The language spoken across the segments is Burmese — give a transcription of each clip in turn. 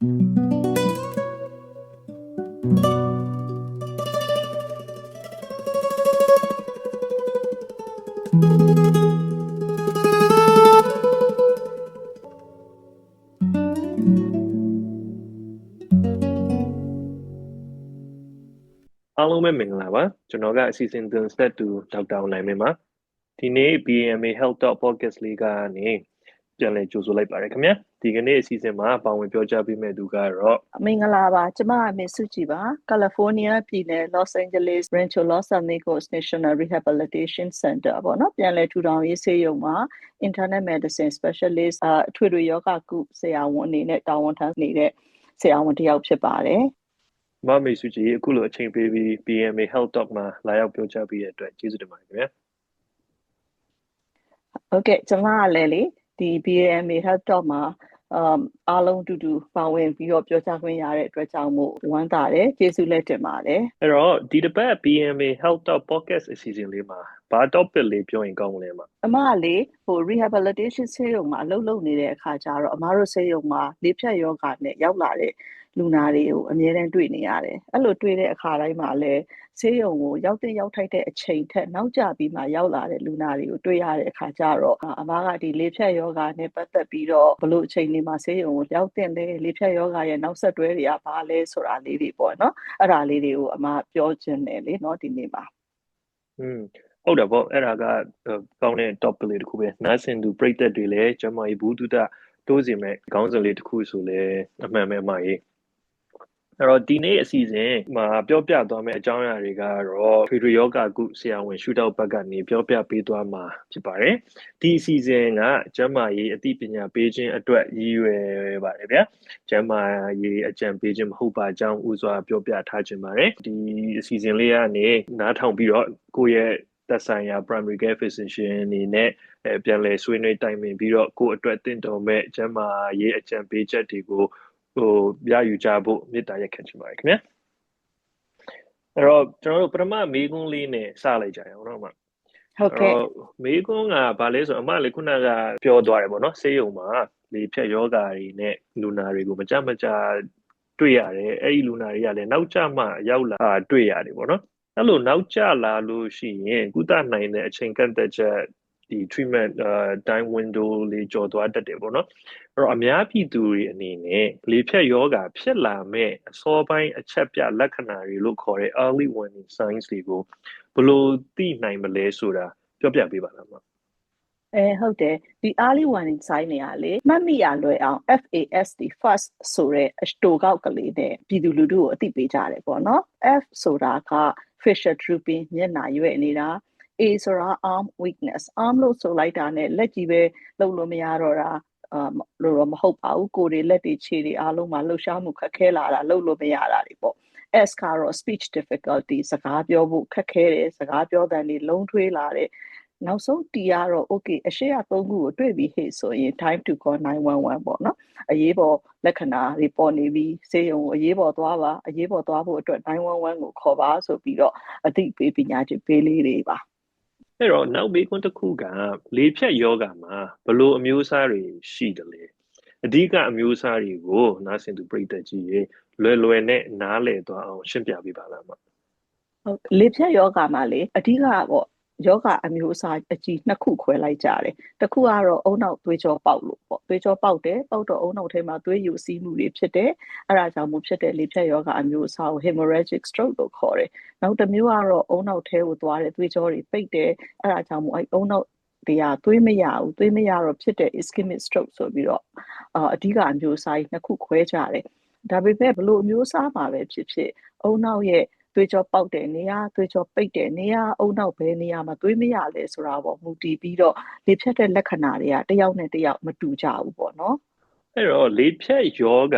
အားလုံးပဲမင်္ဂလာပါကျွန်တော်ကအစီအစဉ်တင်ဆက်သူဒေါက်တာအောင်နိုင်မင်းပါဒီနေ့ BMA Health Talk Podcast လေးကနေပြန်လည်ကြိုဆိုလိုက်ပါတယ်ခင်ဗျာဒီကနေ့အစီအစဉ်မှာပါဝင်ပြောကြားပေးမယ့်သူကတော့မင်္ဂလာပါကျမအမေစုကြည်ပါကယ်လီဖိုးနီးယားပြည်နယ် Los Angeles Rancho Los Amigos National Rehabilitation Center ပေါ့နော်ပြန်လည်ထူထောင်ရေးဆေးရုံမှာ Internal Medicine Specialist အထွေထွေယောဂကုဆရာဝန်အနေနဲ့တာဝန်ထမ်းနေတဲ့ဆရာဝန်တစ်ယောက်ဖြစ်ပါတယ်မမေစုကြည်အခုလိုအချိန်ပေးပြီး BMA Health Talk မှာလာရောက်ပြောကြားပေးတဲ့အတွက်ကျေးဇူးတင်ပါတယ်ခင်ဗျာဟုတ်ကဲ့ကျမကလည်းလေဒီ BMA Health Talk မှာအားလုံးတူတူပါဝင်ပြီးတော့ပြောကြားခွင့်ရတဲ့အတွက်ကြောင့်မို့ဝမ်းသာတယ်ကျေးဇူးလက်တင်ပါတယ်အဲ့တော့ဒီတစ်ပတ် BMA Health Talk Podcast အစီအစဉ်လေးမှာဘာ topic လေးပြောရင်ကောင်းမလဲမအမကလေrehabilitation ဆေးရုံမှာအလုပ်လုပ်နေတဲ့အခါကျတော့အမတို့ဆေးရုံမှာလေဖြတ်ယောဂနဲ့ရောက်လာတဲ့လူနာတွေကိုအမြဲတမ်းတွေ့နေရတယ်အဲ့လိုတွေ့တဲ့အခါတိုင်းမှာလည်းဆေးရုံကိုရောက်ထိုက်တဲ့အချိန်ထက်နောက်ကျပြီးမှရောက်လာတဲ့လူနာတွေကိုတွေ့ရတဲ့အခါကျတော့အမကဒီလေဖြတ်ယောဂနဲ့ပတ်သက်ပြီးတော့ဘလို့အချိန်လေးမှာဆေးရုံကိုရောက်တဲ့လေဖြတ်ယောဂရဲ့နောက်ဆက်တွဲတွေကဘာလဲဆိုတာလေးတွေပေါ့နော်အဲ့ဒါလေးတွေကိုအမပြောချင်တယ်လေနော်ဒီနေ့မှာဟုတ်တယ်ပေါ့အဲ့ဒါကကောင်းတဲ့ topic လေးတစ်ခုပဲနားဆင်သူပြိသက်တွေလည်းကျွန်မကြီးဘူးတုဒတိုးစီမဲ့ခေါင်းစဉ်လေးတစ်ခုဆိုလဲအမှန်ပဲအမကြီးအဲ့တော့ဒီနေ့အစီအစဉ်မှာပြောပြသွားမယ့်အကြောင်းအရာတွေကတော့ထွေထွေယောဂကုဆရာဝန်ရှုထောက်ဘက်ကနေပြောပြပေးသွားမှာဖြစ်ပါတယ်ဒီအစီအစဉ်ကကျန်းမာရေးအသိပညာပေးခြင်းအတွက်ရည်ရွယ်ပါတယ်ဗျာကျန်းမာရေးအကြံပေးခြင်းမဟုတ်ပါကြောင်းဥစွာပြောပြထားခြင်းပါတယ်ဒီအစီအစဉ်လေးကနေနားထောင်ပြီးတော့ကိုယ့်ရဲ့သက်ဆိုင်ရာ primary care physician အနေနဲ့ပြန်လည်ဆွေးနွေးတိုင်ပင်ပြီးတော့ကိုယ့်အတွက်တင့်တော်မဲ့ကျန်းမာရေးအကြံပေးချက်တွေကိုရယူကြဖို့မေတ္တာရက်ခံချင်ပါတယ်ခင်ဗျာအဲ့တော့ကျွန်တော်တို့ပထမမေးခွန်းလေးနဲ့စလိုက်ကြရအောင်နော်အမဟုတ်ကဲ့မေးခွန်းကဘာလဲဆိုအမလေးခုနကပြောသွားတယ်ပေါ့နော်ဆေးရုံမှာလေဖြတ်ယောဂါတွေနဲ့လူနာတွေကိုမကြတွေ့ရတယ်အဲ့ဒီလူနာတွေကလည်းနောက်ကျမှရောက်လာတွေ့ရတယ်ပေါ့နော်အဲ့လိုနောက်ကျလာလို့ရှိရင်ကုသနိုင်တဲ့အချိန်ကန့်သက်ချက်ဒီ treatment time window လေးကျော်သွားတတ်တယ်ပေါ့နော်အဲ့တော့အများပြည်သူတွေအနေနဲ့လေဖြတ်ယောဂါဖြစ်လာမဲ့အစောပိုင်းအချက်ပြလက္ခဏာတွေလို့ခေါ်တဲ့ early warning signs တွေကိုဘယ်လိုသိနိုင်မလဲဆိုတာပြောပြပေးပါလားမဟုတ်တယ်ဒီ early warning sign တွေကလေမှတ်မိရလွယ်အောင် FAST first ဆိုတဲ့အတိုကောက်ကလေးနဲ့ပြည်သူလူထုကိုအသိပေးကြတယ်ပေါ့နော် F ဆိုတာက facial drooping မျက်နှာရွယ်နေတာ A ဆိုတာ arm weakness arm လို့ဆိုလိုက်တာနဲ့လက်ကြီးပဲလှုပ်လို့မရတော့တာလို့တော့မဟုတ်ပါဘူးကိုယ်တွေလက်တွေခြေတွေအားလုံးမှာလှုပ်ရှားမှုခက်ခဲလာတာလှုပ်လို့မရတာတွေပေါ့ S ကတော့ speech difficulty စကားပြောဖို့ခက်ခဲတယ်စကားပြောတဲ့နေလုံးထွေးလာတယ်နောက်ဆုံးတီကတော့ okay အရှိရ3ခုကိုတွေ့ပြီးဟေ့ဆိုရင် time to call 911ပေါ့နော်အရေးပေါ်လက္ခဏာတွေပေါ်နေပြီးဆေးရုံကိုအရေးပေါ်သွားပါအရေးပေါ်သွားဖို့အတွက်911ကိုခေါ်ပါဆိုပြီးတော့အသိပေးပညာရှင်ပေးလေးတွေပါအဲ့တော့နောက်ဘေးခွန်းတစ်ခုကလေဖြတ်ယောဂါမှာဘယ်လိုအမျိုးအစားတွေရှိတယ်လဲအဓိကအမျိုးအစားတွေကိုနားဆင်သူပြိသက်ကြီးလွယ်နဲ့နားလည်သွားအောင်ရှင်းပြပေးပါလားမဟုတ်လေဖြတ်ယောဂါမှာလေအဓိကပေါ့ယောဂအမျိုးအစားအကြီးနှစ်ခုခွဲလိုက်ကြတယ်တစ်ခုကတော့အုံနောက်သွေးကြောပေါက်လို့ပေါ့သွေးကြောပေါက်တယ်ပေါက်တော့အုံနောက်ထဲမှာသွေးယူစီးမှုတွေဖြစ်တယ်အဲ့ဒါကြောင့်မို့ဖြစ်တဲ့လေဖြတ်ယောဂအမျိုးအစားကို hemorrhagic stroke လို့ခေါ်တယ်နောက်တစ်မျိုးကတော့အုံနောက်ထဲကိုသွားတဲ့သွေးကြောတွေပိတ်တယ်အဲ့ဒါကြောင့်မို့အဲ့အုံနောက်တရားသွေးမရဘူးသွေးမရတော့ဖြစ်တဲ့ ischemic stroke ဆိုပြီးတော့အဓိကအမျိုးအစားနှစ်ခုခွဲကြတယ်ဒါပေမဲ့ဘလို့အမျိုးအစားမှာပဲဖြစ်အုံနောက်ရဲ့သွေးကြောပေါက်တဲ့နေရာသွေးကြောပိတ်တဲ့နေရာအုံနောက်ဘယ်နေရာမှာသွေးမရလဲဆိုတာပေါ့မူတည်ပြီးတော့လေဖြတ်တဲ့လက္ခဏာတွေကတယောက်နဲ့တယောက်မတူကြဘူးပေါ့နော်အဲ့တော့လေဖြတ်ယောဂ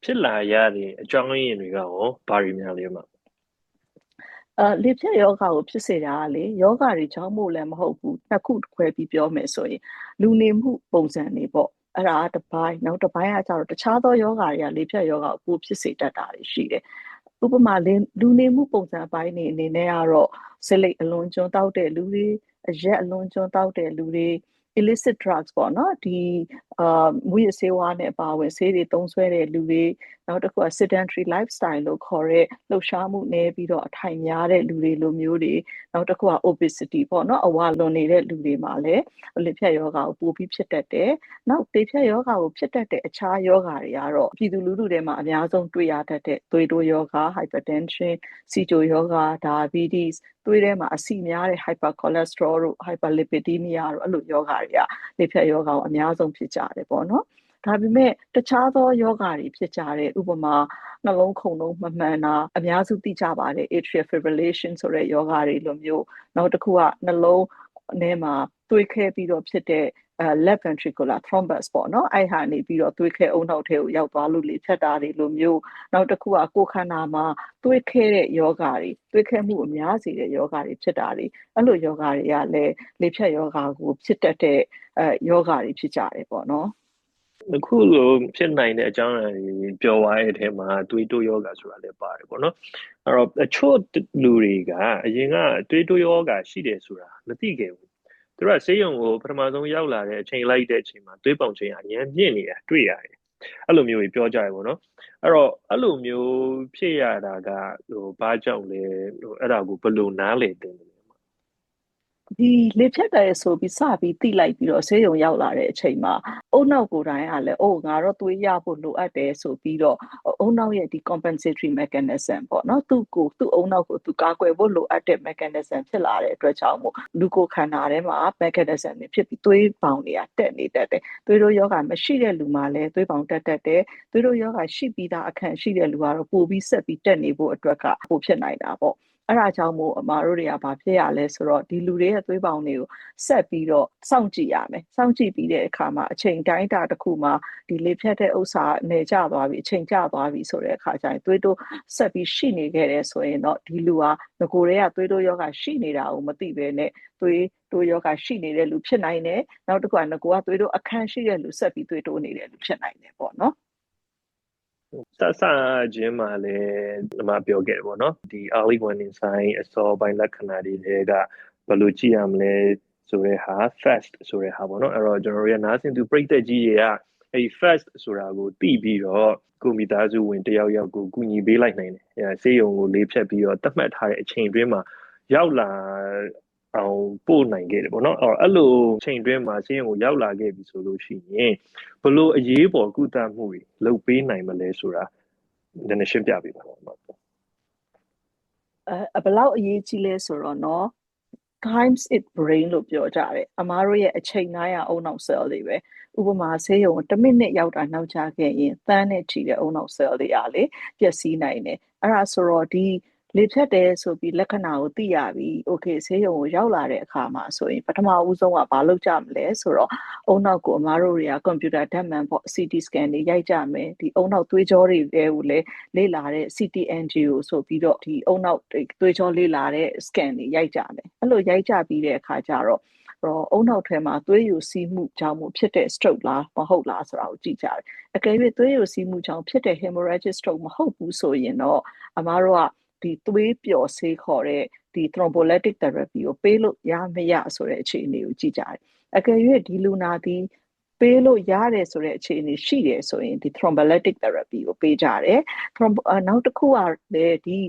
ဖြစ်လာရတဲ့အကြောင်းရင်းတွေကရောဘာတွေများလဲမှာလေဖြတ်ယောဂကိုဖြစ်စေတာကလေယောဂတွေကြောင့်မို့လည်းမဟုတ်ဘူးနှစ်ခုခွဲပြီးပြောမယ်ဆိုရင်လူနေမှုပုံစံတွေပေါ့အဲ့ဒါတစ်ပိုင်းနောက်တစ်ပိုင်းကကျတော့တခြားသောယောဂတွေကလေဖြတ်ယောဂကိုပိုဖြစ်စေတတ်တာရှိတယ်ဥပမာလူနေမှုပုံစံပိုင်းနေအနေနဲ့ကတော့ဆလိတ်အလွန်ကျွန်းတောက်တဲ့လူတွေအရက်အလွန်ကျွန်းတောက်တဲ့လူတွေ illicit drugs ပေါ့နော်ဒီမူရစေဝါနဲ့ပါဝင်ဆေးတွေသုံးဆွဲတဲ့လူတွေနောက်တစ်ခုက sedentary lifestyle လို့ခေါ်တဲ့လှုပ်ရှားမှုနည်းပြီးတော့အထိုင်များတဲ့လူတွေလိုမျိုးတွေနောက်တစ်ခုက obesity ပေါ့နော်အဝါလွန်နေတဲ့လူတွေမှာလည်းလေဖြတ်ယောဂါကိုပိုပြီးဖြစ်တတ်တယ်နောက်လေဖြတ်ယောဂါကိုဖြစ်တတ်တဲ့အခြားယောဂါတွေကတော့ပြည်သူလူထုတွေမှာအများဆုံးတွေ့ရတတ်တဲ့သွေးတိုးယောဂါ hypertension စီတိုယောဂါ diabetes သွေးထဲမှာအဆီများတဲ့ hypercholesterol တို့ hyperlipidemia တို့အဲ့လိုယောဂါတွေကလေဖြတ်ယောဂါကိုအများဆုံးဖြစ်ကြတယ်ပေါ့နော်ဒါပေမဲ့တခြားသောယောဂါတွေဖြစ်ကြတဲ့ဥပမာနှလုံးခုန်လုံးမမှန်တာအများစုသိကြပါတယ် atrial fibrillation ဆိုတဲ့ယောဂါတွေလိုမျိုးနောက်တစ်ခုကနှလုံးထဲမှာသွေးခဲပြီးတော့ဖြစ်တဲ့left ventricular thrombus ပေါ့နော်အဲ့ဟာနေပြီးတော့သွေးခဲအုံနောက်ထဲကိုရောက်သွားလို့လေဖြတ်တာတွေလိုမျိုးနောက်တစ်ခုကကိုယ်ခန္ဓာမှာသွေးခဲတဲ့ယောဂါတွေသွေးခဲမှုအများစေတဲ့ယောဂါတွေဖြစ်တာတွေအဲ့လိုယောဂါတွေကလည်းလေဖြတ်ယောဂါကိုဖြစ်တတ်တဲ့ယောဂါတွေဖြစ်ကြတယ်ပေါ့နော်အခုလိုဖြစ်နိုင်တဲ့အကြောင်းအရာတွေပြောသွားတဲ့အထဲမှာသွေးတိုးယောဂါဆိုတာလည်းပါတယ်ပေါ့နော်အဲ့တော့အချို့လူတွေကအရင်ကသွေးတိုးယောဂါရှိတယ်ဆိုတာမသိခဲ့ဘူးသူတို့ကဆေးရုံကိုပထမဆုံးရောက်လာတဲ့အချိန်လိုက်တဲ့အချိန်မှာသွေးပေါင်ချိန်အရင်မြင့်နေတာတွေ့ရတယ်အဲ့လိုမျိုးကြီးပြောကြရပေါ့နော်အဲ့တော့အဲ့လိုမျိုးဖြစ်ရတာကဘာကြောင့်လဲအဲ့ဒါကိုဘယ်လိုနားလည်သင့်လဲဒီလေဖြတ်တယ်ဆိုပြီးစပြီးတိလိုက်ပြီးတော့ဆေးရုံရောက်လာတဲ့အချိန်မှာအုံနောက်ကကိုယ်တိုင်ကလည်းအိုးငါတော့သွေးရဖို့လိုအပ်တယ်ဆိုပြီးတော့အုံနောက်ရဲ့ဒီ compensatory mechanism ပေါ့နော်သူ့အုံနောက်ကိုသူကာကွယ်ဖို့လိုအပ်တဲ့ mechanism ဖြစ်လာတဲ့အတွက်ကြောင့်မို့လူကိုယ်ခန္ဓာထဲမှာ mechanism တွေဖြစ်ပြီးသွေးပေါင်တွေကတက်နေတတ်တယ်သွေးတို့ယောဂမရှိတဲ့လူမှာလည်းသွေးပေါင်တက်တတ်တယ်သွေးတို့ယောဂရှိပြီးသားအခန့်ရှိတဲ့လူကတော့ပိုပြီးဆက်ပြီးတက်နေဖို့အတွက်ကပိုဖြစ်နိုင်တာပေါ့အဲ့ဒါကြောင့်မို့အမားတို့တွေကဘာဖြစ်ရလဲဆိုတော့ဒီလူတွေရဲ့သွေးပေါင်တွေကိုဆက်ပြီးတော့စောင့်ကြည့်ရမယ်စောင့်ကြည့်ပြီးတဲ့အခါမှာအချိန်တိုင်းတာတစ်ခုမှာဒီလေဖြတ်တဲ့ဥစ္စာနေကျသွားပြီအချိန်ကျသွားပြီဆိုတဲ့အခါကျရင်သွေးတိုးဆက်ပြီးရှိနေခဲ့တယ်ဆိုရင်တော့ဒီလူဟာငကိုယ်တွေကသွေးတိုးယောဂရှိနေတာကိုမသိဘဲနဲ့သွေးတိုးယောဂရှိနေတဲ့လူဖြစ်နိုင်တယ်နောက်တစ်ခုကငကိုယ်ကသွေးတိုးအခန်းရှိတဲ့လူဆက်ပြီးသွေးတိုးနေတဲ့လူဖြစ်နိုင်တယ်ပေါ့နော်စခြင်းမှာလည်းဒီမှာပြောခဲ့တယ်ပေါ့နော်ဒီ early warning sign အစောပိုင်းလက္ခဏာတွေကဘယ်လိုကြည့်ရမလဲဆိုတဲ့ဟာ fast ဆိုတဲ့ဟာပေါ့နော်အဲ့တော့ကျွန်တော်တို့ရဲ့နားဆင်သူပရိသတ်ကြီးတွေကအဲ့ fast ဆိုတာကိုသိပြီးတော့ကိုမိသားစုဝင်တယောက်ယောက်ကိုကူညီပေးလိုက်နိုင်တယ်ဆေးရုံကိုလေးဖြတ်ပြီးတော့သတ်မှတ်ထားတဲ့အချိန်တွင်းမှာရောက်လာအောင်ပို့နိုင်ခဲ့တယ်ပေါ့နော်အဲ့လိုချိန်တွင်းမှာဆေးရုံကိုရောက်လာခဲ့ပြီဆိုလို့ရှိရင်ဘလို့အရေးပေါ်ကုသမှုတွေလုပ်ပေးနိုင်မလဲဆိုတာနည်းနည်းရှင်းပြပေးပါဦးဘယ်လောက်အရေးကြီးလဲဆိုတော့เนาะ times it brain လို့ပြောကြတယ်အမားတို့ရဲ့အချိန်တိုင်းအုံနောက် cell တွေပဲဥပမာဆေးရုံ1မိနစ်ရောက်တာနောက်ကျခဲ့ရင်သန်းနဲ့ချီတဲ့အုံနောက် cell တွေကလေပျက်စီးနိုင်တယ်အဲ့ဒါဆိုတော့ဒီလေဖြတ်တယ်ဆိုပြီးလက္ခဏာကိုသိရပြီ။ Okay ဆေးရုံကိုရောက်လာတဲ့အခါမှာဆိုရင်ပထမဦးဆုံးကဘာလုပ်ကြမလဲဆိုတော့အုံနောက်ကိုအမားတို့တွေကကွန်ပျူတာဓာတ်မှန်ပေါ့ CT scan တွေရိုက်ကြမယ်။ဒီအုံနောက်သွေးကြောတွေကိုလည်းလေ့လာတဲ့ CT angio ဆိုပြီးတော့ဒီအုံနောက်သွေးကြောလေ့လာတဲ့ scan တွေရိုက်ကြမယ်။အဲ့လိုရိုက်ကြပြီးတဲ့အခါကျတော့အုံနောက်ထဲမှာသွေးယိုစီးမှုကြောင့်ဖြစ်တဲ့ stroke လားမဟုတ်လားဆိုတာကိုကြည့်ကြတယ်။အကယ်၍သွေးယိုစီးမှုကြောင့်ဖြစ်တဲ့ hemorrhagic stroke မဟုတ်ဘူးဆိုရင်တော့အမားတို့ကဒီသွေးပျော်ဆေးခေါ်တဲ့ဒီ thrombolytic therapy ကိုပေးလို့ရမရဆိုတဲ့အခြေအနေကိုကြည့်ကြတယ်။အကယ်၍ဒီလူနာဒီပေးလို့ရတယ်ဆိုတဲ့အခြေအနေရှိတယ်ဆိုရင်ဒီ thrombolytic therapy ကိုပေးကြတယ်။နောက်တစ်ခုကလည်းဒီ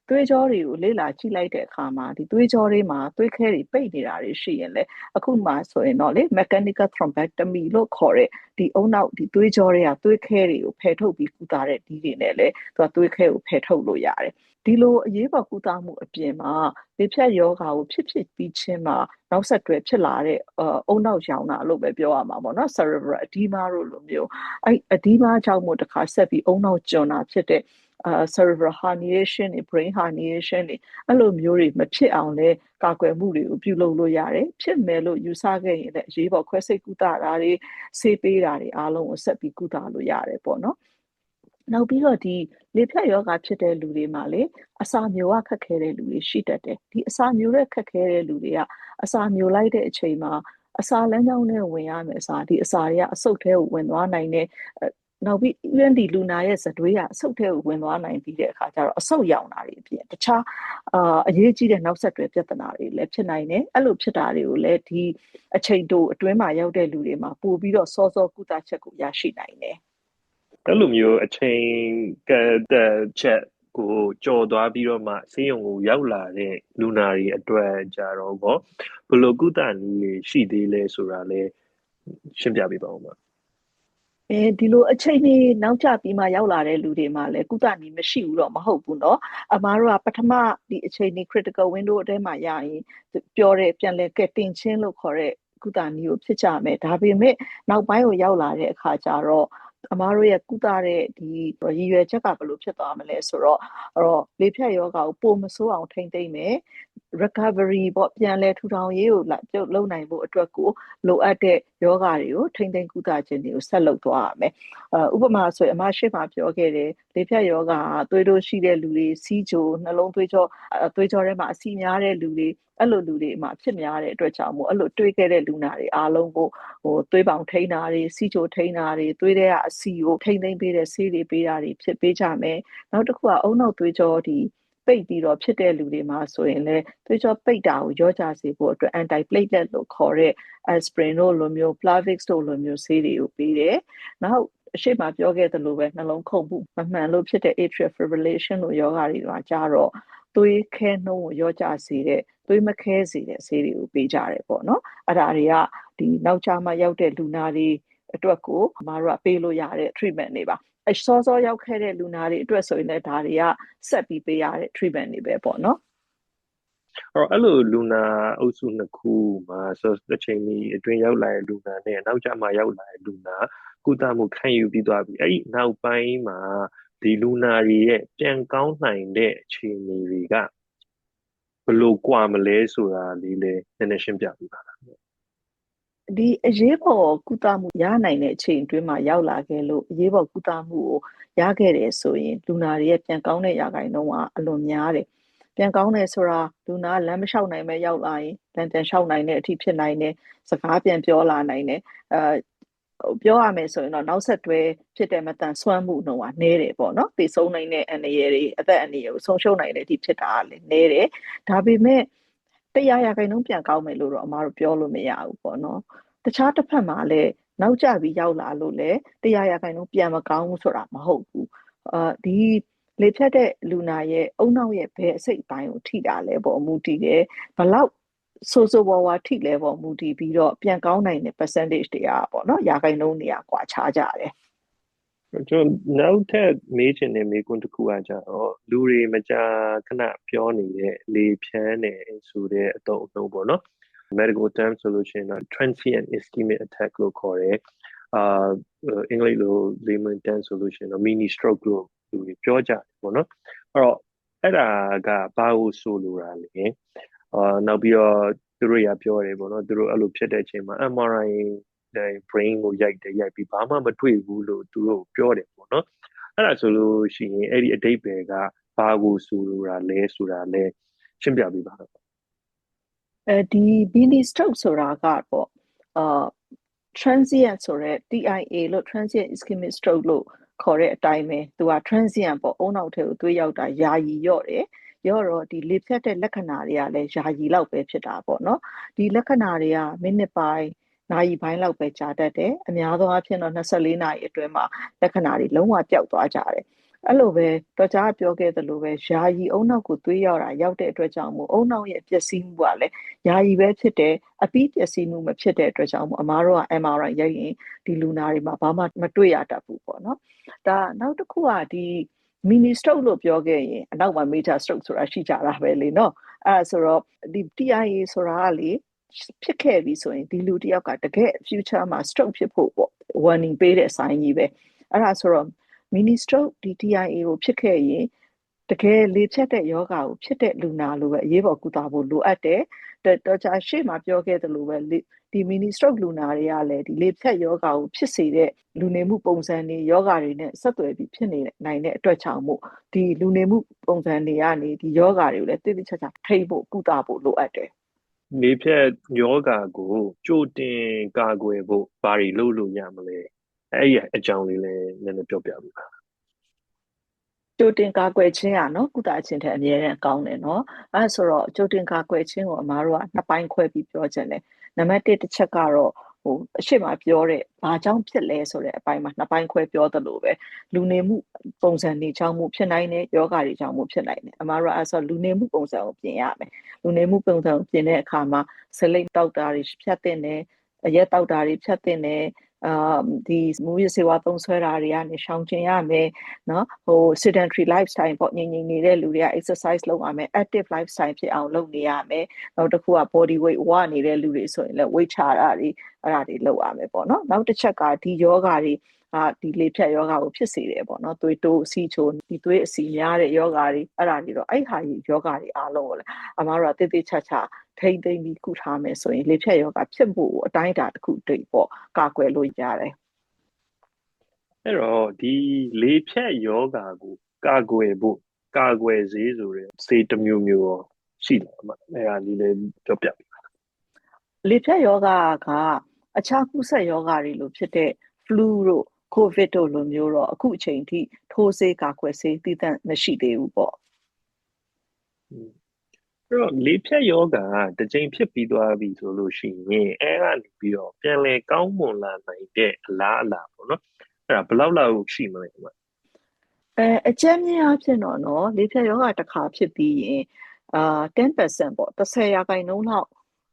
သွေးကြောတွေကိုလေ့လာကြည့်လိုက်တဲ့အခါမှာဒီသွေးကြောတွေမှာသွေးခဲတွေပိတ်နေတာတွေရှိရင်လေအခုမှဆိုရင်တော့လေ mechanical thrombectomy လို့ခေါ်တဲ့ဒီအုံနောက်ဒီသွေးကြောတွေကသွေးခဲတွေကိုဖယ်ထုတ်ပြီးကုသတဲ့ဒီတွေနဲ့လေသူကသွေးခဲကိုဖယ်ထုတ်လို့ရတယ်။ဒီလိုအရေးပေါ်ကုသမှုအပြင်မှာလေဖြတ်ယောဂါကိုဖြစ်ပြီးချင်းမှာနောက်ဆက်တွဲဖြစ်လာတဲ့အုံနောက်ရောင်တာလို့ပဲပြောရမှာပေါ့နော် cerebral edema လို့လိုမျိုးအဲ့ edema ကြောင့်မို့တခါဆက်ပြီးအုံနောက်ကျွံတာဖြစ်တဲ့cerebral herniation တွေ brain herniation တွေအဲ့လိုမျိုးတွေမဖြစ်အောင်လဲကာကွယ်မှုတွေကိုပြုလုပ်လို့ရတယ်ဖြစ်မယ်လို့ယူဆခဲ့ရင်လည်းအရေးပေါ်ခွဲစိတ်ကုသတာတွေဆေးပေးတာတွေအားလုံးကိုဆက်ပြီးကုသလို့ရတယ်ပေါ့နော်နောက်ပြီးတော့ဒီလေဖြတ်ယောဂဖြစ်တဲ့လူတွေမှာလေအစာမျိုးကခက်ခဲတဲ့လူတွေရှိတတ်တယ်ဒီအစာမျိုးတဲ့ခက်ခဲတဲ့လူတွေကအစာမျိုးလိုက်တဲ့အချိန်မှာအစာလမ်းကြောင်းနဲ့ဝင်ရမယ်အစာဒီအစာတွေကအဆုတ်ထဲကိုဝင်သွားနိုင်တဲ့ နောက်ပြီး even ဒီလူနာရဲ့ဇတွေးကအဆုတ်ထဲကိုဝင်သွားနိုင်ပြီးတဲ့အခါကျတော့အဆုတ်ရောင်တာတွေအပြင်တခြားအရေးကြီးတဲ့နောက်ဆက်တွဲပြဿနာတွေလည်းဖြစ်နိုင်တယ်အဲ့လိုဖြစ်တာတွေကိုလည်းဒီအချိန်တိုအတွင်းမှာရောက်တဲ့လူတွေမှာပို့ပြီးတော့စောစောကုသချက်ကိုရရှိနိုင်တယ်အဲ့လိုမျိုးအချိန်ကချက်ကိုကြော်သွားပြီးတော့မှဆေးရုံကိုရောက်လာတဲ့လူနာတွေအတွက်ကြတော့ဘယ်လိုကုသနည်းတွေရှိသေးလဲဆိုတာလည်းရှင်းပြပေးပါဦးပါဒီလိုအချိန်ကြီးနောက်ကျပြီးမှရောက်လာတဲ့လူတွေမှာလည်းကုသနည်းမရှိဘူးတော့မဟုတ်ဘူးเนาะအမားတို့ကပထမဒီအချိန်ကြီး critical window အထဲမှာရရင်ပြောတဲ့ပြန်လဲကဲတင်ချင်းလို့ခေါ်တဲ့ကုသနည်းကိုဖြစ်ကြမယ်ဒါပေမဲ့နောက်ပိုင်းကိုရောက်လာတဲ့အခါကျတော့အမားတို့ရဲ့ကုသတဲ့ဒီရည်ရွယ်ချက်ကဘယ်လိုဖြစ်သွားမလဲဆိုတော့လေဖြတ်ယောဂါကိုပိုမဆိုးအောင်ထိမ့်သိမ့်မယ် recovery ပေါ့ပြန်လဲထူထောင်ရေးကိုပြုတ်လုပ်နိုင်ဖို့အတွက်ကိုလိုအပ်တဲ့ယောဂါတွေကိုထိမ့်သိမ့်ကုသခြင်းတွေကိုဆက်လုပ်သွားရမယ်ဥပမာဆိုရင်အမရှိမှပြောခဲ့တယ်လေဖြတ်ယောဂါသွေးတိုးရှိတဲ့လူတွေစီးချိုနှလုံးသွေးကြောထဲမှာအဆီများတဲ့လူတွေအဲ့လိုလူတွေမှာဖြစ်များတဲ့အတွက်ကြောင့်မို့အဲ့လိုတွေးခဲ့တဲ့လူနာတွေအားလုံးကိုသွေးပေါင်ထိန်းတာတွေစီးချိုထိန်းတာတွေသွေးထဲကအဆီကိုထိန်းသိမ်းပေးတဲ့ဆေးတွေပေးတာတွေဖြစ်ပေးကြမယ်နောက်တစ်ခုကအုံနောက်သွေးကြောဒီပိတ်ပြီးတော့ဖြစ်တဲ့လူတွေမှာဆိုရင်လည်းသွေးကြောပိတ်တာကိုရောကြစေဖို့အတွက် anti platelet လို့ခေါ်တဲ့ aspirin တို့လိုမျိုး Plavix တို့လိုမျိုးဆေးတွေကိုပေးတယ်။နောက်အရှိမပြောခဲ့သလိုပဲနှလုံးခုန်မှုမမှန်လို့ဖြစ်တဲ့ atrial fibrillation လို့ယောဂါတွေမှာကြတော့သွေးခဲနှုံးကိုရောကြစေတဲ့သွေးမခဲစေတဲ့ဆေးတွေကိုပေးကြတယ်ပေါ့နော်။အဲ့ဒါတွေကဒီနောက်ကျမှရောက်တဲ့လူနာတွေအတွက်ကိုအမှားတို့ကပေးလို့ရတဲ့ treatment တွေပါအစောစောရောက်ခဲ့တဲ့လူနာတွေအတွက်ဆိုရင်လည်းဒါတွေကဆက်ပြီးပေးရတဲ့ treatment တွေပဲပေါ့နော်အဲ့လိုလူနာအုပ်စုနှစ်ခုမှာအချိန်ကြီးအတွင်းရောက်လာတဲ့လူနာနဲ့နောက်ကျမှရောက်လာတဲ့လူနာကုသမှုခံယူပြီးသွားပြီအဲ့ဒီနောက်ပိုင်းမှာဒီလူနာတွေရဲ့ပြန်ကောင်းနိုင်တဲ့အခြေအနေတွေကဘယ်လိုကွာမလဲဆိုတာလေးလည်းနည်းနည်းရှင်းပြပေးပါလားဒီအရေးပေါ်ကုသမှုရနိုင်တဲ့အချိန်အတွင်းမှာရောက်လာခဲ့လို့အရေးပေါ်ကုသမှုကိုရခဲ့တယ်ဆိုရင်လူနာတွေရဲ့ပြန်ကောင်းတဲ့ရာခိုင်နှုန်းကအလွန်များတယ်ပြန်ကောင်းတယ်ဆိုတာလူနာလမ်းမလျှောက်နိုင်မဲ့ရောက်လာရင်လမ်းပြန်လျှောက်နိုင်တဲ့အထိဖြစ်နိုင်တယ်စကားပြန်ပြောလာနိုင်တယ်ပြောရမယ်ဆိုရင်တော့နောက်ဆက်တွဲဖြစ်တဲ့မတန်ဆွမ်းမှုနှုန်းကနည်းတယ်ပေါ့နော်ပေဆုံးနိုင်တဲ့အန္တရာယ်တွေအသက်အန္တရာယ်ကိုဆုံးရှုံးနိုင်တဲ့အထိဖြစ်တာကလည်းနည်းတယ်ဒါပေမဲ့100ရာခိုင်နှုန်းပြန်ကောင်းမယ်လို့တော့အမားတို့ပြောလို့မရဘူးပေါ့နော်တခြားတစ်ဖက်မှာလည်းနောက်ကျပြီးရောက်လာလို့လည်း100ရာခိုင်နှုန်းပြန်မကောင်းဘူးဆိုတာမဟုတ်ဘူးဒီလေဖြတ်တဲ့လူနာရဲ့အုံနောက်ရဲ့ဘယ်အစိတ်အပိုင်းကိုထိတာလဲပေါ့မူတည်တယ်ဘလောက်ဆိုဝါထိလဲပေါ့မူတည်ပြီးတော့ပြန်ကောင်းနိုင်တဲ့ percentage တွေကပေါ့နော်ရာခိုင်နှုန်းတွေကကွာခြားကြတယ်ကျွန်တော်နောက်ထပ်မေးချင်တဲ့မေးခွန်းတစ်ခုကကြတော့လူတွေမကြာခဏပြောနေတဲ့လေဖြန်းတယ်ဆိုတဲ့အသုံးအနှုန်းပေါ့နော် medical term ဆိုလို့ရှိရင်တော့ transient ischemic attack လို့ခေါ်တယ်အင်္ဂလိပ်လို layman term ဆိုလို့ရှိရင်တော့ mini stroke လို့လူတွေပြောကြတယ်ပေါ့နော်အဲ့ဒါကဘာကိုဆိုလိုတာလဲနောက်ပြီးတော့သူတို့ရပြောတယ်ပေါ့နော်သူတို့အဲ့လိုဖြစ်တဲ့အချိန်မှာ MRI brain ကိုရိုက်ပြီးဘာမှမတွေ့ဘူးလို့သူတို့ပြောတယ်ပေါ့နော်အဲ့ဒါဆိုလို့ရှိရင်အဲ့ဒီအဓိပ္ပာယ်ကဘာကိုဆိုလိုတာလဲဆိုတာလဲရှင်းပြပေးပါတော့ဒီ mini stroke ဆိုတာကပေါ့transient ဆိုတဲ့ TIA လို့ transient ischemic stroke လို့ခေါ်တဲ့အတိုင်းပဲသူက transient ပေါ့အုံနောက်ထဲကိုသွေးရောက်တာယာယီရော့တယ်ရော့တော့ဒီလေဖြတ်တဲ့လက္ခဏာတွေကလည်းယာယီလောက်ပဲဖြစ်တာပေါ့နော်ဒီလက္ခဏာတွေကမိနစ်ပိုင်းနာရီပိုင်းလောက်ပဲကြာတတ်တယ်အများသောအားဖြင့်တော့24နာရီအတွင်းမှာလက္ခဏာတွေလုံးဝပျောက်သွားကြတယ်အဲ့လိုပဲတော်ကြားပြောခဲ့သလိုပဲယာယီအုံနောက်ကိုသွေးရောက်တာရောက်တဲ့အတွက်ကြောင့်မို့အုံနောက်ရဲ့ပျက်စီးမှုကလည်းယာယီပဲဖြစ်တယ်အပြီးပျက်စီးမှုမဖြစ်တဲ့အတွက်ကြောင့်မို့အမားတို့က MRI ရိုက်ရင်ဒီလူနာတွေမှာဘာမှမတွေ့ရတတ်ဘူးပေါ့နော်ဒါနောက်တစ်ခုကဒီ mini stroke လို့ပြောခဲ့ရင်အနောက်မှာ major stroke ဆိုတာရှိကြတာပဲလေနော်အဲ့ဆိုတော့ဒီ TIA ဆိုတာကလေဖြစ်ခဲ့ပြီဆိုရင်ဒီလူတယောက်ကတကယ် future မှာ stroke ဖြစ်ဖို့ပေါ့ warning ပေးတဲ့ sign ကြီးပဲအဲ့ဒါဆိုတော့ mini stroke ဒီ TIA ကိုဖြစ်ခဲ့ရင်တကယ်လေဖြတ်တဲ့ယောဂါကိုဖြစ်တဲ့လူနာလိုပဲအရေးပေါ်ကုသဖို့လိုအပ်တယ်တော်ကြာရှေ့မှာပြောခဲ့သလိုပဲဒီ mini stroke လူနာတွေကလည်းဒီလေဖြတ်ယောဂါကိုဖြစ်စေတဲ့လူနေမှုပုံစံတွေယောဂါတွေနဲ့ဆက်သွယ်ပြီးဖြစ်နေနိုင်တဲ့အတွက်ကြောင့်မို့ဒီလူနေမှုပုံစံတွေကနေဒီယောဂါတွေကိုလည်းတိတိကျကျထိဖို့ကုသဖို့လိုအပ်တယ်လေဖြတ်ယောဂါကိုကြိုတင်ကာကွယ်ဖို့ဘာတွေလုပ်လို့ရမလဲ အဲ့ဒီအကြောင်းလေးလည်းနည်းနည်းပြောပြပေးပါကြိုတင်ကာကွယ်ခြင်းနော်ကုသခြင်းတဲ့အများနဲ့ကောင်းတယ်နော်အဲဆိုတော့ကြိုတင်ကာကွယ်ခြင်းကိုအမားတို့ကနှစ်ပိုင်းခွဲပြီးပြောခြင်းတယ်နံပါတ်1တစ်ချက်ကတော့အရှိမပြောတဲ့ဘာကြောင့်ဖြစ်လဲဆိုတဲ့အပိုင်းမှာနှစ်ပိုင်းခွဲပြောသလိုပဲလူနေမှုပုံစံတွေကြောင့်မှုဖြစ်နိုင်တဲ့ယောဂတွေကြောင့်မှုဖြစ်နိုင်တယ်အမားတို့အဲဆိုလူနေမှုပုံစံကိုပြင်ရမယ်လူနေမှုပုံစံကိုပြင်တဲ့အခါမှာဆလိတ်တောက်တာတွေဖြတ်တဲ့နယ်အရက်တောက်တာတွေဖြတ်တဲ့နယ်ဒီမူရစေဝါသုံးဆွဲတာတွေကနေရှောင်ကျဉ်ရမယ်နော်sedentary lifestyle ပေါ့ငြိမ်နေတဲ့လူတွေက exercise လုပ်ရမယ် active lifestyle ဖြစ်အောင်လုပ်နေရမယ်နောက်တစ်ခုက body weight ဝနေတဲ့လူတွေဆိုရင်လည်း weight ချတာတွေအဲ့ဒါတွေလုပ်ရမယ်ပေါ့နော်နောက်တစ်ချက်ကဒီယောဂါတွေဒီလေဖြတ်ယောဂါကိုဖြစ်စေတယ်ပေါ့နော်သွေးတိုးအဆီချိုဒီသွေးအဆီများတဲ့ယောဂါတွေအဲ့ဒါတွေတော့အဲ့ဟာကြီးယောဂါတွေအားလုံးကိုလည်းအမားတို့ကတိတိကျကျထိမ့်သိမ့်ပြီးကုထားမယ်ဆိုရင်လေဖြတ်ယောဂါဖြစ်ဖို့အတိုင်းအတာတစ်ခုတည်းပေါ့ကာကွယ်လို့ရတယ်အဲ့တော့ဒီလေဖြတ်ယောဂါကိုကာကွယ်ဖို့ကာကွယ်စေဆိုတဲ့ဆေးတစ်မျိုးမျိုးရောရှိတယ်မှာအဲ့ဒါလေးလည်းပြောပြပေးပါလေဖြတ်ယောဂါကအခြားကူးစက်ယောဂါတွေလိုဖြစ်တဲ့ flu တို့ covid တို့လိုမျိုးတော့အခုအချိန်ထိထိုးဆေးကာကွယ်ဆေးတည်တံ့မရှိသေးဘူးပေါ့အဲ့တော့လေဖြတ်ယောဂါတစ်ချိန်ဖြစ်ပြီးသွားပြီဆိုလို့ရှိရင်အဲ့ကနေပြီးတော့ပြန်လည်ကောင်းမွန်လာနိုင်တဲ့အလားအလာပေါ့နော်အဲ့ဒါဘယ်လောက်လောက်ရှိမလဲမှာအကျဉ်းများအဖြစ်တော့နော်လေဖြတ်ယောဂါတစ်ခါဖြစ်ပြီးရင်10% ပေါ့10%လောက်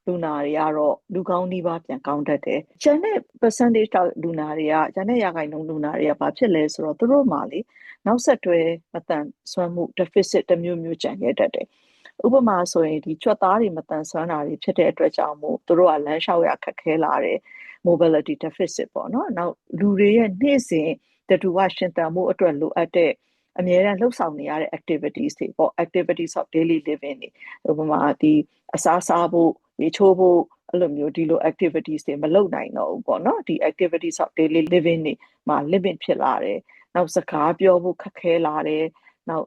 လူနာတွေကတော့လူကောင်းနှီးပါပြန်ကောင်းတတ်တယ်။ကျန်တဲ့ percentage တောက်လူနာတွေကကျန်တဲ့ရာခိုင်နှုန်းလူနာတွေကဘာဖြစ်လဲဆိုတော့သူတို့မှလေနောက်ဆက်တွဲမတန်ဆွမ်းမှု deficit တစ်မျိုးမျိုးကျန်ခဲ့တတ်တယ်။ဥပမာဆိုရင်ဒီကြွက်သားတွေမတန်ဆွမ်းတာတွေဖြစ်တဲ့အတွက်ကြောင့်မို့သူတို့ကလမ်းလျှောက်ရခက်ခဲလာတယ် mobility deficit ပေါ့နော်။နောက်လူတွေရဲ့နေ့စဉ်တတူဝရှင်သန်မှုအတွက်လိုအပ်တဲ့အမြဲတမ်းလှုပ်ဆောင်နေရတဲ့ activities တွေပေါ့ activities of daily living တွေဥပမာဒီအစားစားဖို့ရေချိုးဖို့အဲ့လိုမျိုးဒီလို activities တွေမလုပ်နိုင်တော့ဘူးပေါ့နော်ဒီ activities of daily living တွေမှာ limit ဖြစ်လာတယ်နောက်စကားပြောဖို့ခက်ခဲလာတယ်နောက်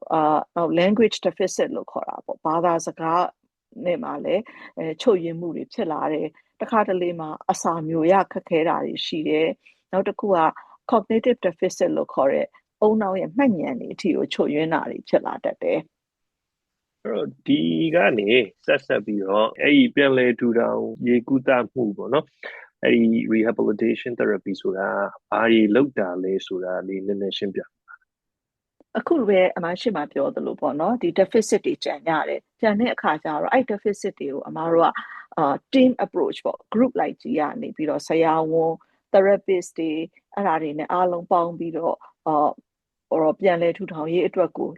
language deficit လို့ခေါ်တာပေါ့ဘာသာစကားနဲ့မှလည်းချုပ်ရင်းမှုတွေဖြစ်လာတယ်တခါတလေမှာအစာမျိုးရခက်ခဲတာတွေရှိတယ်နောက်တစ်ခုက cognitive deficit လို့ခေါ်တဲ့အုံနောက်ရဲ့မှတ်ဉာဏ်တွေအထိကိုချုပ်ယွင်းတာတွေဖြစ်လာတတ်တယ်အဲ့တော့ဒီကနေဆက်ပြီးတော့အဲ့ဒီပြန်လည်ထူထောင်ရေကူးတမှုပေါ့နော်အဲ့ဒီ rehabilitation therapy ဆိုတာဘာတွေလောက်တာလဲဆိုတာလေးနည်းနည်းရှင်းပြအခုပဲအမရှိမှပြောသလိုပေါ့နော်ဒီ deficit တွေကြံရတယ်ကြံတဲ့အခါကျတော့အဲ့ deficit တွေကိုအမားတို့ကteam approach ပေါ့ group လိုက်ကြီးရနေပြီးတော့ဆရာဝန် therapist တွေအဲ့ဒါတွေနဲ့အားလုံးပေါင်းပြီးတော့ပြန်လဲထူထောင်ရေးအတွက်ကို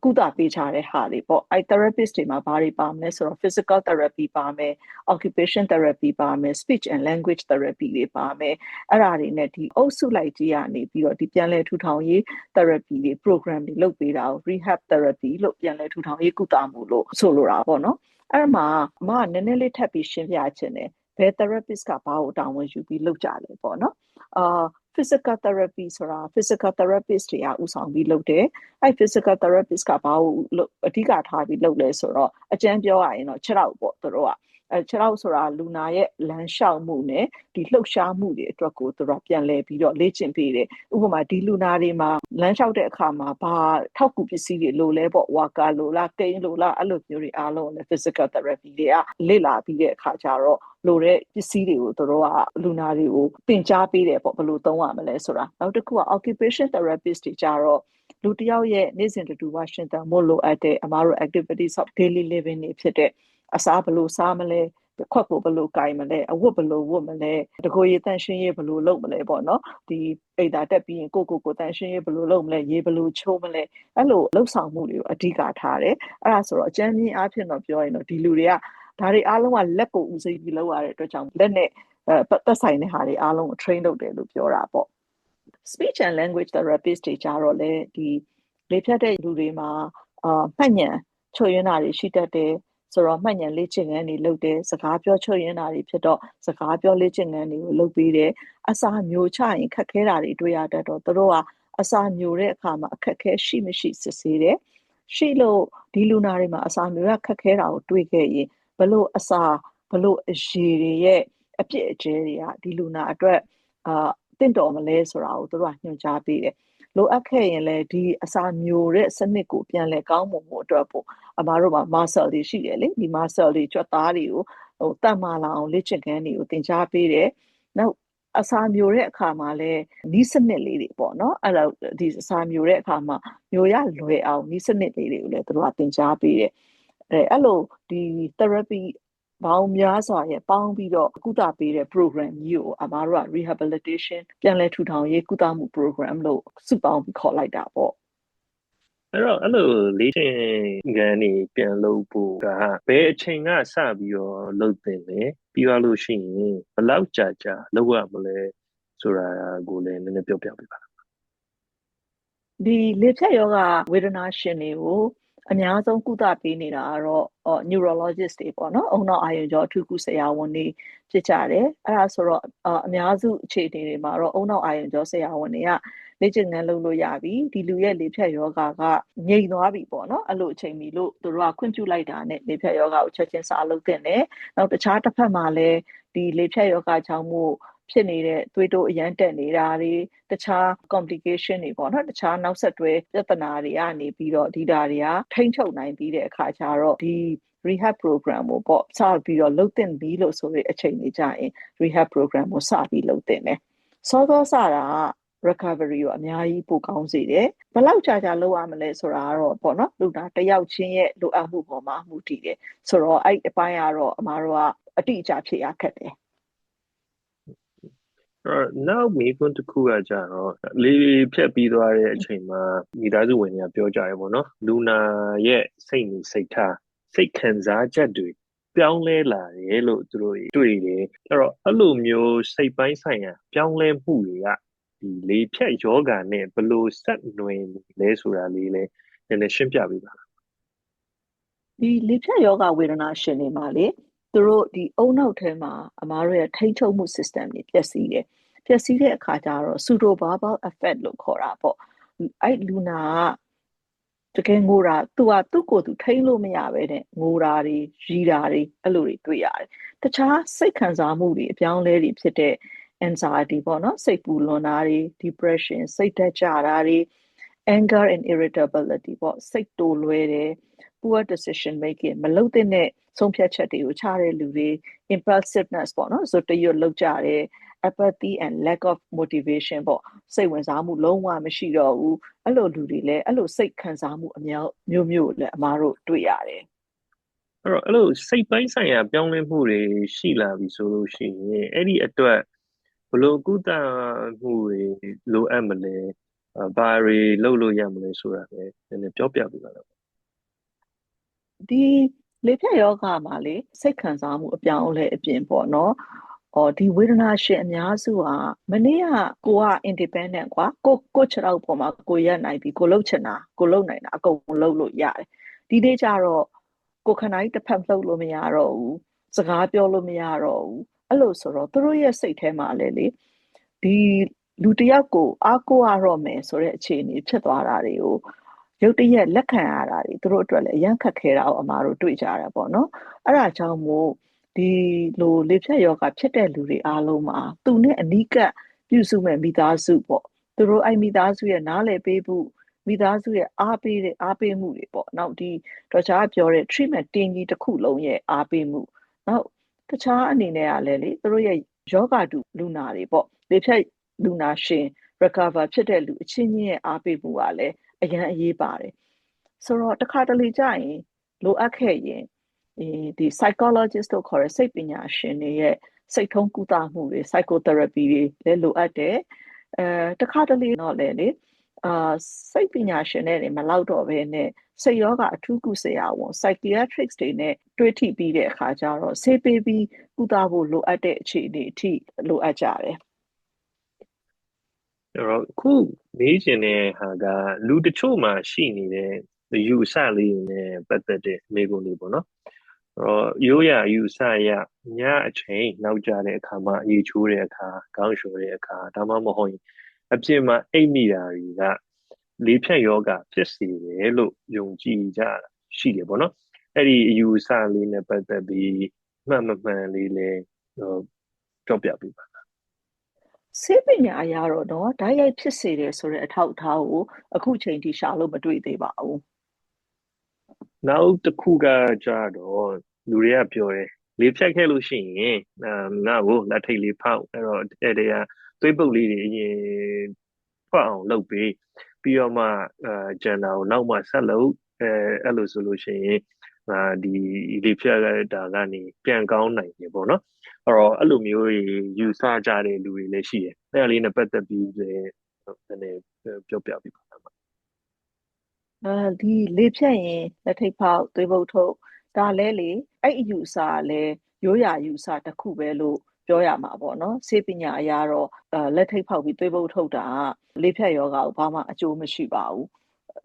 ကုသပေးချတဲ့ဟာတွေပေါ့အဲ့ therapist တွေမှာဘာတွေပါမလဲဆိုတော့ physical therapy ပါမယ် occupation therapy ပါမယ် speech and language therapy တွေပါမယ်အဲ့ဒါတွေနဲ့ဒီအုပ်စုလိုက်ကြီးရနေပြီးတော့ဒီပြန်လဲထူထောင်ရေး therapy တွေ program တွေလုပ်ပေးတာကို rehab therapy လို့ပြန်လဲထူထောင်ရေးကုသမှုလို့ဆိုလိုတာပေါ့နော်အဲ့မှာအမကနည်းနည်းလေးထပ်ပြီးရှင်းပြချင်တယ်ဘယ် therapist ကဘာကိုတာဝန်ယူပြီးလုပ်ကြလဲပေါ့နော်physical therapy ဆိုတာ physical therapist တွေကဦးဆောင်ပြီးလုပ်တယ်အဲ့ physical therapist ကဘာကိုအဓိကထားပြီးလုပ်လဲဆိုတော့အကျန်းပြောရရင်တော့ခြေထောက်ပေါ့သူတို့ကခြေထောက်ဆိုတာလူနာရဲ့လမ်းလျှောက်မှုနဲ့ဒီလှုပ်ရှားမှုတွေအတွက်ကိုသူတို့ပြန်လဲပြီးတော့လေ့ကျင့်ပေးတယ်ဥပမာဒီလူနာတွေမှာလမ်းလျှောက်တဲ့အခါမှာဘာထောက်ကူပစ္စည်းတွေလိုလဲပေါ့ဝါကာလိုလားကိန်းလိုလားအဲ့လိုမျိုးတွေအားလုံးလည်း physical therapy တွေကလေ့လာပြီးတဲ့အခါကျတော့လိုတဲ့ပစ္စည်းတွေကိုသူတို့ကလူနာတွေကိုသင်ကြားပေးတယ်ပေါ့ဘယ်လိုသုံးရမလဲဆိုတာနောက်တစ်ခုက occupation therapist တွေကြတော့လူတစ်ယောက်ရဲ့နေ့စဉ်တူဝါရှင်သန်မှုလိုအပ်တဲ့အမားတို့ activities of daily living တွေဖြစ်တဲ့အစားဘယ်လိုစားမလဲခွက်ကိုဘယ်လိုကင်မလဲအဝတ်ဘယ်လိုဝတ်မလဲတကိုယ်ရည်တန့်ရှင်းရေးဘယ်လိုလုပ်မလဲပေါ့နော်ဒီအိတ်သာတက်ပြီးရင်ကိုတန့်ရှင်းရေးဘယ်လိုလုပ်မလဲရေဘယ်လိုချိုးမလဲအဲ့လိုလှုပ်ဆောင်မှုတွေကိုအဓိကထားတယ်အဲ့ဒါဆိုတော့အကျဉ်းမြင့်အားဖြင့်တော့ပြောရင်တော့ဒီလူတွေကဒါတွေအားလုံးကလက်ကိုဦးစိပြီးလုပ်ရတဲ့အတွက်ကြောင့်လက်နဲ့သက်ဆိုင်တဲ့ဟာတွေအားလုံးကို train လုပ်တယ်လို့ပြောတာပေါ့ speech and language therapist တွေကြတော့လေဒီလေဖြတ်တဲ့လူတွေမှာမှတ်ဉာဏ်ချွတ်ယွင်းတာတွေရှိတတ်တယ်ဆိုတော့မှတ်ဉာဏ်လေ့ကျင့်ခန်းတွေလုပ်တယ်စကားပြောချွတ်ယွင်းတာတွေဖြစ်တော့စကားပြောလေ့ကျင့်ခန်းတွေကိုလုပ်ပေးတယ်အစာမျိုးချရင်ခက်ခဲတာတွေတွေ့ရတတ်တော့သူတို့ကအစာမျိုးတဲ့အခါမှာအခက်ခဲရှိမရှိစစ်ဆေးတယ်ရှိလို့ဒီလူနာတွေမှာအစာမျိုးရခက်ခဲတာကိုတွေ့ခဲ့ရင်ဘလို့အစာဘလို့အရေတွေရဲ့အပြစ်အကျဲတွေကဒီလူနာအတွက် တင့်တော်မလဲဆိုတာကိုသူတို့ကညွှန်ကြားပေးတယ်လိုအပ်ခဲ့ရင်လည်းဒီအစာမျိုးတဲ့စနစ်ကိုပြန်လဲကောင်းမှုအတွက်ပို့အမားတို့မှာ muscle တွေရှိတယ်လေဒီ muscle တွေကြွက်သားတွေကိုတတ်မှလာအောင်လေ့ကျင့်ခန်းတွေကိုသင်ကြားပေးတယ်နောက်အစာမျိုးတဲ့အခါမှာလည်းနီးစနစ်လေးတွေပေါ့နော်အဲ့တော့ဒီအစာမျိုးတဲ့အခါမှာမျိုးရလွယ်အောင်နီးစနစ်လေးတွေကိုလည်းသူတို့ကသင်ကြားပေးတယ်အဲ့လိုဒီ therapy ဘောင်းများစွာရဲ့ပေါင်းပြီးတော့ကုသပေးတဲ့ program ကြီးကိုအမားတို့က rehabilitation ပြန်လည်ထူထောင်ရေးကုသမှု program လို့စုပေါင်းပြီးခေါ်လိုက်တာပေါ့အဲ့လိုလေ့ကျင့်ခန်းနေပြန်လုပ်ဖို့ကဘယ်အချိန်ကစပြီးတော့လုပ်တင်လဲပြီးသွားလို့ရှိရင်ဘယ်လောက်ကြာလုပ်ရမလဲဆိုတာကိုလည်းနည်းနည်းပြောပြပေးပါဒီလေဖြတ်ယောဂဝေဒနာရှင်တွေကိုအများဆုံးကုသပေးနေတာကတော့ neurologist တွေပေါ့နော်။ဦးနှောက်အာရုံကြောအထူးကုဆရာဝန်တွေဖြစ်ကြတယ်။အဲ့ဒါဆိုတော့အများစုအခြေအနေတွေမှာတော့ဦးနှောက်အာရုံကြောဆရာဝန်တွေကလေ့ကျင့်ခန်းလုပ်လို့ရပြီ။ဒီလူရဲ့လေဖြတ်ယောဂကငြိမ်သွားပြီပေါ့နော်။အဲ့လိုအချိန်မီလို့သူတို့ကခွင့်ပြုလိုက်တာနဲ့လေဖြတ်ယောဂကိုချက်ချင်းစလုပ်သင့်တယ်။နောက်တခြားတစ်ဖက်မှာလည်းဒီလေဖြတ်ယောဂကြောင့်မို့ဖြစ်နေတဲ့သွေးတိုးအရန်တက်နေတာတွေတခြား complication တွေပေါ့နော်တခြားနောက်ဆက်တွဲပြဿနာတွေကနေပြီးတော့ဒီဓာတွေကထိမ့်ချုပ်နိုင်ပြီးတဲ့အခါကျတော့ဒီ rehab program ကိုပေါ့စပြီးတော့လုပ်တင်ပြီးလို့ဆိုတဲ့အချိန်တွေကြရင် rehab program ကိုစပြီးလုပ်တင်တယ်စောစောစတာက recovery ကိုအများကြီးပိုကောင်းစေတယ်ဘယ်လောက်ကြာလုပ်ရမလဲဆိုတာကတော့ပေါ့နော်လူနာတစ်ယောက်ချင်းရဲ့လိုအပ်မှုပေါ်မှာမူတည်တယ်ဆိုတော့အဲ့အပိုင်းကတော့အမားတို့ကအတိအကျဖြေရခက်တယ်နောက်မေးခွန်းတစ်ခုကကြတော့လေဖြတ်ပြီးသွားတဲ့အချိန်မှာမိသားစုဝင်တွေကပြောကြရပေါ့နော်လူနာရဲ့စိတ်နေစိတ်ထားစိတ်ခံစားချက်တွေပြောင်းလဲလာတယ်လို့သူတို့တွေ့တယ်အဲ့တော့အဲ့လိုမျိုးစိတ်ပိုင်းဆိုင်ရာပြောင်းလဲမှုတွေကဒီလေဖြတ်ယောဂနဲ့ဘယ်လိုဆက်နွယ်လဲဆိုတာလေးလည်းနည်းနည်းရှင်းပြပေးပါဒီလေဖြတ်ယောဂဝေဒနာရှင်တွေမှာလေသူတို့ဒီအုံနောက်ထဲမှာအမားတို့ရဲ့ထိန်းချုပ်မှု system တွေပျက်စီးတယ်ပျက်စီးတဲ့အခါကျတော့ pseudobabal effect လို့ခေါ်တာပေါ့အဲ့လူနာကတကယ်ငိုတာသူကသူ့ကိုယ်သူထိန်းလို့မရပဲနဲ့ငိုတာတွေရီးတာတွေအဲ့လိုတွေတွေ့ရတယ်တခြားစိတ်ခံစားမှုတွေအပြောင်းလဲတွေဖြစ်တဲ့ anxiety ပေါ့နော်စိတ်ပူလွန်တာတွေ depression စိတ်ဓာတ်ကျတာတွေ anger and irritability ပေါ့စိတ်တိုလွဲတယ် poor decision making မလုပ်တဲ့ဆုံးဖြတ်ချက်တွေကိုချတဲ့လူတွေ impulsiveness ပေါ့နော်ဆိုတရွတ်လောက်ကြတယ် apathy and lack of motivation ပေါ့စိတ်ဝင်စားမှုလုံးဝမရှိတော့ဘူးအဲ့လိုလူတွေလည်းအဲ့လိုစိတ်ခံစားမှုအမျိုးမျိုးလည်းအမားတို့တွေ့ရတယ်အဲ့လိုစိတ်ပိုင်းဆိုင်ရာပြောင်းလဲမှုတွေရှိလာပြီဆိုလို့ရှိရင်အဲ့ဒီအတွက်ဘယ်လိုကုသမှုတွေလိုအပ်မလဲဘာတွေလုပ်လို့ရမလဲဆိုတာလည်းနည်းနည်းပြောပြပေးပါလားဒီလေဖြတ်ယောဂမှာလေစိတ်ခံစားမှုအပြောင်းအလဲအပြင်ပေါ့နော်ဒီဝေဒနာရှင်အများစုကမနေ့ကကိုက independent ကွာကိုခြေထောက်ပေါ်မှာကိုရက်နိုင်ပြီကိုလှုပ်ချင်တာကိုလှုပ်နိုင်တာအကုန်လှုပ်လို့ရတယ်ဒီနေ့ကျတော့ကိုခဏကြီးတစ်ဖက်လှုပ်လို့မရတော့ဘူးစကားပြောလို့မရတော့ဘူးအဲ့လိုဆိုတော့သူတို့ရဲ့စိတ်ထဲမှာလည်းလေဒီလူတစ်ယောက်ကိုအားကိုးရတော့မယ်ဆိုတဲ့အခြေအနေဖြစ်သွားတာတွေကိုရုတ်တရက်လက်ခံရတာတွေသူတို့အတွက်လည်းအယံခက်ခဲတာကိုအမားတို့တွေ့ကြရပေါ့နော်အဲ့ဒါကြောင့်မို့ဒီလိုလေဖြတ်ယောဂဖြစ်တဲ့လူတွေအားလုံးမှာသူနဲ့အနီးကပ်ပြုစုမဲ့မိသားစုပေါ့သူတို့အဲ့မိသားစုရဲ့နားလည်ပေးမှုမိသားစုရဲ့အားပေးမှုတွေပေါ့နောက်ဒီတော့ခြားပြောတဲ့ treatment တင်းကြီးတစ်ခုလုံးရဲ့အားပေးမှုနောက်တခြားအနေနဲ့ကလည်းလေသူတို့ရဲ့ယောဂတုလူနာတွေပေါ့လေဖြတ်လူနာရှင် recover ဖြစ်တဲ့လူအချင်းချင်းရဲ့အားပေးမှုကလည်းအရန်အရေးပါတယ်ဆိုတော့တစ်ခါတလေကြာရင်လိုအပ်ခဲ့ရင်ဒီ psychologist တို့ခေါ်တဲ့စိတ်ပညာရှင်တွေရဲ့စိတ်ထုံးကုသမှုတွေ psychotherapy တွေလည်းလိုအပ်တယ်တခါတလေတော့လည်းလေစိတ်ပညာရှင်တွေမလောက်တော့ဘဲနဲ့စိတ်ယောဂအထူးကုဆရာဝန် psychiatrists တွေနဲ့တွေ့ထိပြီးတဲ့အခါကျတော့ဆေးပေးပြီးကုသဖို့လိုအပ်တဲ့အခြေအနေအထိလိုအပ်ကြတယ်အဲ့တော့ခုမေးချင်တဲ့ဟာကလူတချို့မှာရှိနေတဲ့ယူဆလေးနဲ့ပတ်သက်တဲ့မေးခွန်းလေးပေါ့နော်ရိုးရယူဆရညအချိန်နောက်ကြတဲ့အခါမှာအေးချိုးတဲ့အခါခေါင်းလျှော်တဲ့အခါဒါမှမဟုတ်ရင်အပြင်မှာအိပ်မိတာတွေကလေဖြတ်ယောဂဖြစ်စေတယ်လို့ယုံကြည်ကြတာရှိတယ်ပေါ့နော်အဲ့ဒီအယူဆလေးနဲ့ပတ်သက်ပြီးမှန်မမှန်လေးလည်းပြောပြပေးပါ ဆေးပညာအရတော့နော်ဓာတ်ရိုက်ဖြစ်စေတယ်ဆိုတဲ့အထောက်အထားကိုအခုချိန်ထိရှာလို့မတွေ့သေးပါဘူး နောက်တစ်ခုကကြတော့လူတွေကပြောတယ်လေဖြတ်ခဲ့လို့ရှိရင်ငါ့ကိုလက်ထိတ်လေးဖောက်အဲ့တော့အဲ့တည်းကသွေးပုတ်လေးတွေအရင်ထွက်အောင်လုပ်ပေးပြီးတော့မှဂျန်နာကိုနောက်မှဆက်လုပ်အဲ့လိုဆိုလို့ရှိရင်ဒီလေဖြတ်တာကနေပြန်ကောင်းနိုင်တယ်ပေါ့နော်အဲ့လိုမျိုးတွေယူဆကြတဲ့လူတွေလည်းရှိတယ်အဲ့ဒါလေးနဲ့ပတ်သက်ပြီးလည်းနည်းနည်းပြောပြပေးပါလားဒီလေဖြတ်ရင်လက်ထိပ်ဖောက်သွေးပုတ်ထုတ်ဒါလဲလေအဲ့အယူဆကလည်းရိုးရာယူဆတစ်ခုပဲလို့ပြောရမှာပေါ့နော်ဆေးပညာအရတော့လက်ထိပ်ဖောက်ပြီးသွေးပုတ်ထုတ်တာကလေဖြတ်ယောဂကိုဘာမှအကျိုးမရှိပါဘူး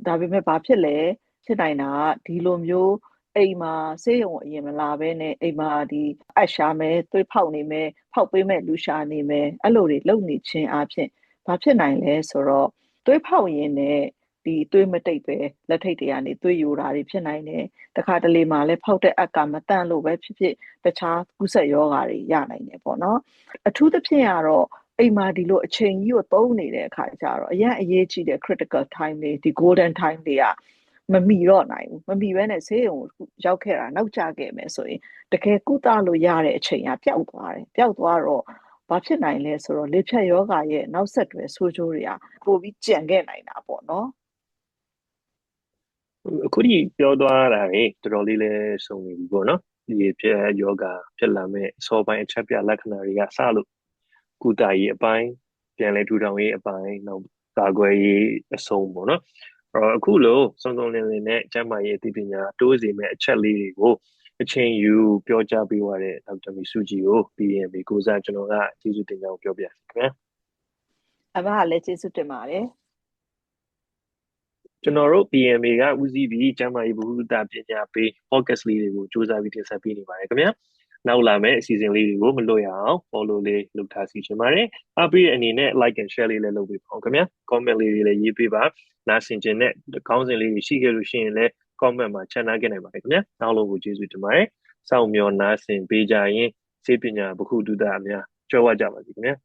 ဒါပေမဲ့ဘာဖြစ်လဲဖြစ်နိုင်တာကဒီလိုမျိုးအိမ်မှာဆေးရုံအရင်မလာဘဲနဲ့အိမ်မှာဒီအပ်ရှာမယ်သွေးဖောက်နေမယ်ဖောက်ပေးမဲ့လူရှာနေမယ်အဲ့လိုတွေလုပ်နေခြင်းအပြင်ဘာဖြစ်နိုင်လဲဆိုတော့သွေးဖောက်ရင်းနဲ့ဒီသွေးမတိတ်ပဲလက်ထိတ်တွေကနေသွေးယိုတာတွေဖြစ်နိုင်တယ်တခါတလေမှာလည်းဖောက်တဲ့အက်ကမတန့်လို့ပဲဖြစ်ဖြစ်တခြားကုသရောဂါတွေရနိုင်တယ်ပေါ့နော်အထူးသဖြင့်ကတော့အိမ်မှာဒီလိုအချိန်ကြီးကိုသုံးနေတဲ့အခါကျတော့အရင်အရေးကြီးတဲ့ critical time တွေဒီ golden time တွေကမမီတော့နိုင်ဘူးမမီဘဲနဲ့ဆေးရုံရောက်ခဲ့တာနောက်ကျခဲ့မယ်ဆိုရင်တကယ်ကုသလို့ရတဲ့အချိန်ကပျောက်သွားတယ်ပျောက်သွားတော့ဘာဖြစ်နိုင်လဲဆိုတော့လေဖြတ်ယောဂရဲ့နောက်ဆက်တွဲဆိုးကျိုးတွေကပိုပြီးကြံခဲ့နိုင်တာပေါ့နော် အခုဒီပြောသွားတာလေတော်တော်လေးလဲစုံနေပြီပေါ့နော်ဒီဖြစ်ယောဂဖြစ်လာမဲ့အစောပိုင်းအချက်ပြလက္ခဏာတွေကစလို့ကုသရေးအပိုင်းပြန်လဲထူထောင်ရေးအပိုင်းနောက်ကာကွယ်ရေးအဆုံးပေါ့နော်အခုလိုစုံစုံလင်လင်နဲ့ကျန်းမာရေးအသိပညာတိုးစီမဲ့အချက်လေးတွေကိုအချိန်ယူပြောကြားပေးသွားတဲ့ဒေါက်တာမီစုကြည်ကိုပြီးရင်ဒီကိုစားကျွန်တော်ကကျေးဇူးတင်ကြောင်းပြောပြစီခင်ဗျာအမကလည်းကျေးဇူးတင်ပါတယ်ကျွန်တော်တို့ PMA ကဦးစီးပြီးကျန်းမာရေးဗဟုသုတပညာပေး podcast လေးတွေကိုစူးစမ်းပြီးတင်ဆက်ပေးနေပါတယ်ခင်ဗျာနောက်လာမယ့်အစီအစဉ်လေးတွေကိုမလွတ်ရအောင် follow လေးလုပ်ထားစီချင်ပါတယ်အားပေးတဲ့အနေနဲ့ like and share လေးလည်းလုပ်ပေးပါဦးခင်ဗျာ comment လေးတွေလည်းရေးပေးပါနားဆင်ခြင်းနဲ့ခေါင်းစဉ်လေးတွေရှိခဲ့လို့ရှိရင်လည်း comment မှာချန်နာခဲ့နိုင်ပါတယ်ခင်ဗျာနောက်လို့ကိုကျေးဇူးတင်ပါတယ်စောင့်မျှော်နားဆင်ပေးကြရင်စေပညာဗဟုသုတအများကြွယ်ဝကြပါစေခင်ဗျာ